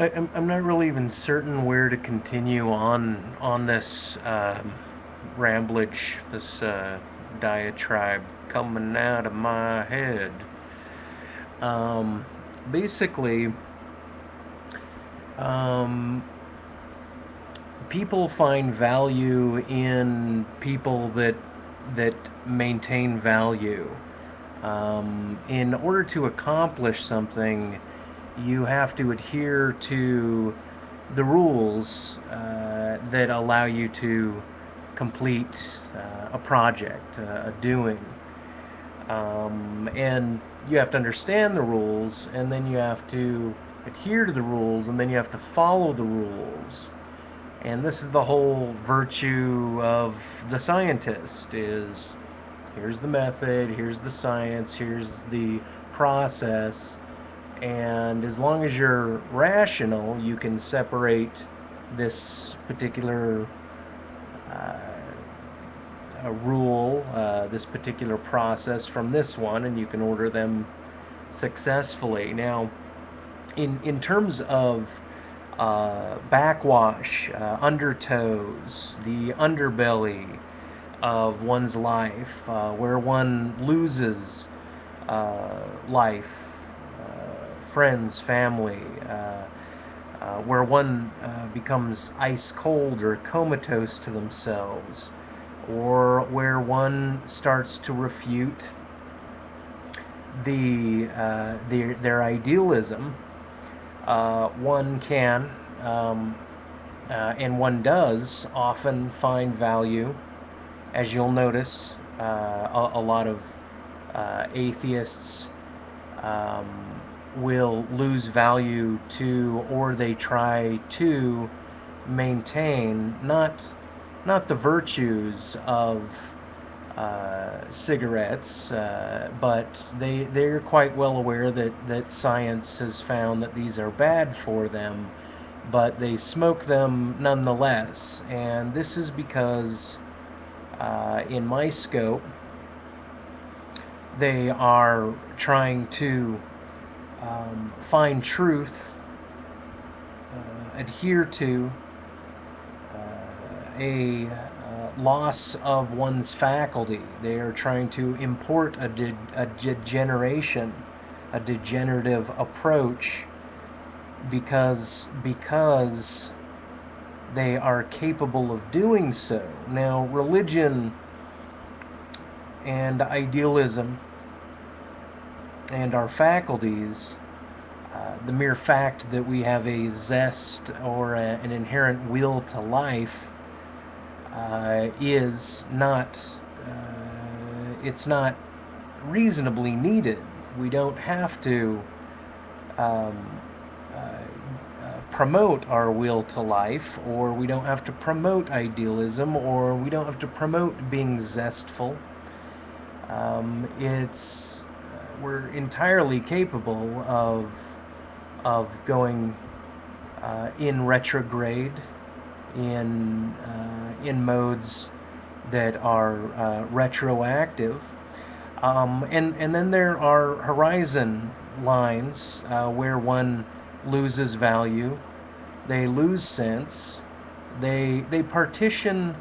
I'm not really even certain where to continue on this ramblage, this diatribe coming out of my head. Um, Basically, um, people find value in people that maintain value. In order to accomplish something, you have to adhere to the rules that allow you to complete a project, a doing. And you have to understand the rules, and then you have to adhere to the rules, and then you have to follow the rules. And this is the whole virtue of the scientist is here's the method, here's the science, here's the process, and as long as you're rational, you can separate this particular rule, this particular process from this one, and you can order them successfully. Now, in terms of backwash, undertows, the underbelly of one's life, where one loses life, friends, family, where one becomes ice cold or comatose to themselves, or where one starts to refute their idealism. One can and one does often find value, as you'll notice. A lot of atheists will lose value to, or they try to maintain not the virtues of cigarettes, but they're quite well aware that science has found that these are bad for them, but they smoke them nonetheless. And this is because, in my scope, they are trying to find truth, adhere to a loss of one's faculty. They are trying to import a degeneration, a degenerative approach because they are capable of doing so. Now, religion and idealism and our faculties, the mere fact that we have a zest or an inherent will to life is not it's not reasonably needed. We don't have to promote our will to life, or we don't have to promote idealism, or we don't have to promote being zestful. It's We're entirely capable of going in retrograde, in modes that are retroactive, and then there are horizon lines where one loses value, they lose sense, they partition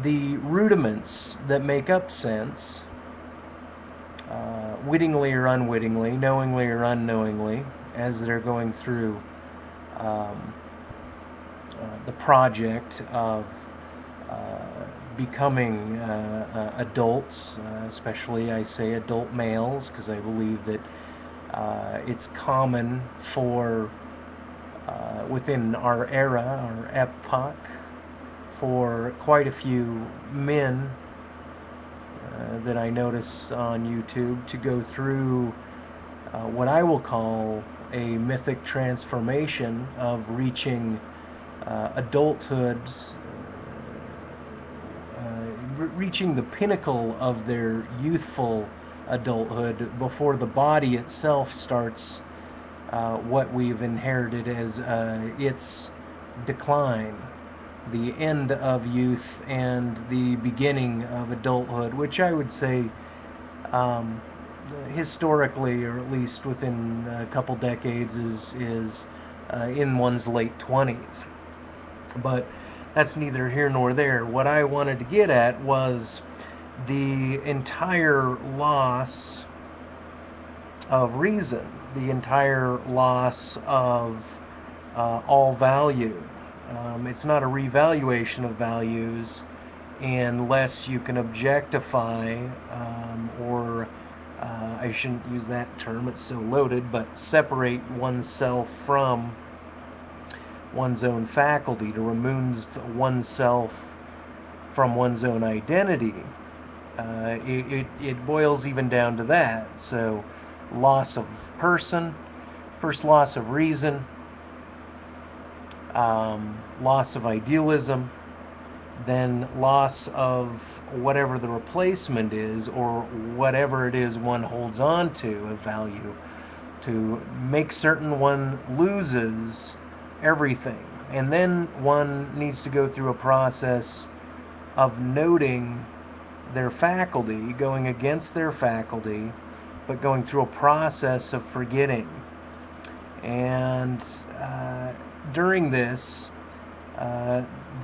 the rudiments that make up sense, wittingly or unwittingly, knowingly or unknowingly, as they're going through the project of becoming adults, especially I say adult males, because I believe that it's common for, within our era, our epoch, for quite a few men that I notice on YouTube to go through what I will call a mythic transformation of reaching adulthood, reaching the pinnacle of their youthful adulthood before the body itself starts what we've inherited as its decline, the end of youth and the beginning of adulthood, which I would say historically, or at least within a couple decades, is in one's late 20s. But that's neither here nor there. What I wanted to get at was the entire loss of reason, the entire loss of all value. It's not a revaluation of values unless you can objectify or I shouldn't use that term, it's so loaded, but separate oneself from one's own faculty, to remove oneself from one's own identity. It boils even down to that. So loss of person, first loss of reason, loss of idealism, then loss of whatever the replacement is, or whatever it is one holds on to of value, to make certain one loses everything. And then one needs to go through a process of noting their faculty, going against their faculty, but going through a process of forgetting. And during this,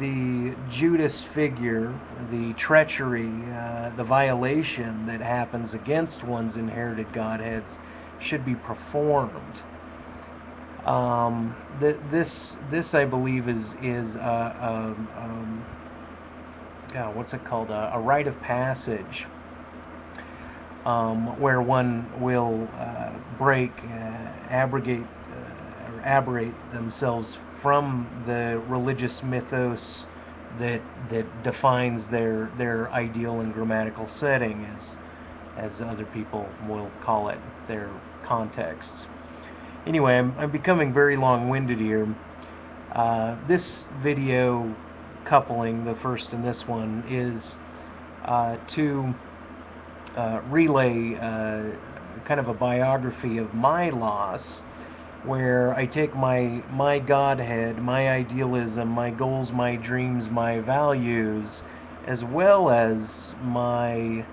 the Judas figure, the treachery, the violation that happens against one's inherited Godheads should be performed. This I believe is what's it called? A rite of passage, where one will abrogate or aberrate themselves from the religious mythos that defines their ideal and grammatical setting, as other people will call it, their contexts. Anyway, I'm becoming very long-winded here. This video coupling, the first and this one, is to relay kind of a biography of my loss, where I take my Godhead, my idealism, my goals, my dreams, my values, as well as my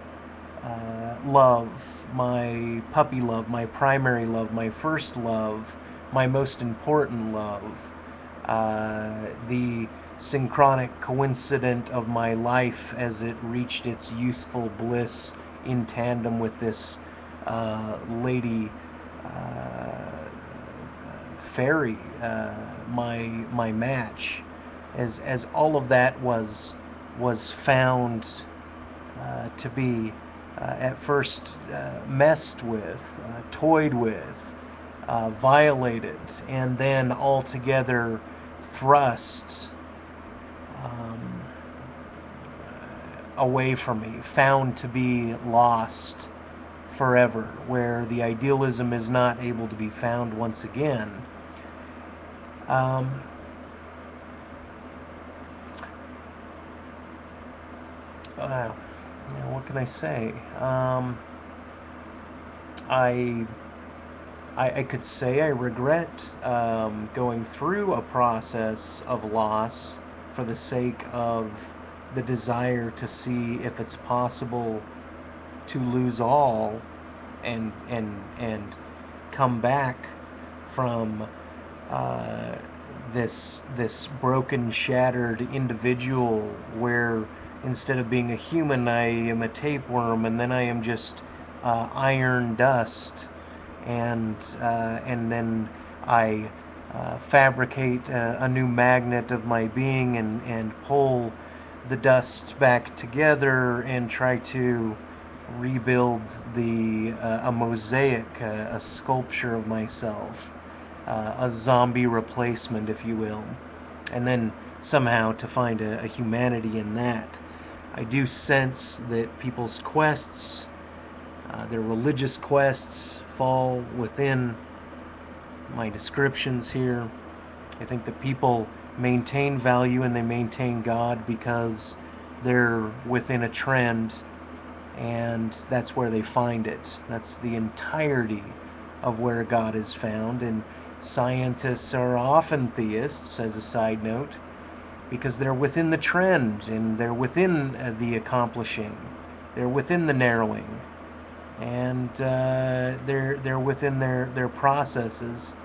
love, my puppy love, my primary love, my first love, my most important love, the synchronic coincident of my life as it reached its useful bliss in tandem with this lady fairy, my match, as all of that was found to be at first messed with, toyed with, violated, and then altogether thrust away from me, found to be lost forever, where the idealism is not able to be found once again. What can I say? I could say I regret going through a process of loss for the sake of the desire to see if it's possible to lose all and come back from this broken, shattered individual, where instead of being a human, I am a tapeworm, and then I am just iron dust, and then I fabricate a new magnet of my being and pull the dust back together and try to rebuild a mosaic, a sculpture of myself, a zombie replacement, if you will, and then somehow to find a humanity in that. I do sense that people's quests, their religious quests, fall within my descriptions here. I think that people maintain value and they maintain God because they're within a trend, and that's where they find it. That's the entirety of where God is found. And scientists are often theists, as a side note, because they're within the trend, and they're within the accomplishing, they're within the narrowing, and they're within their processes,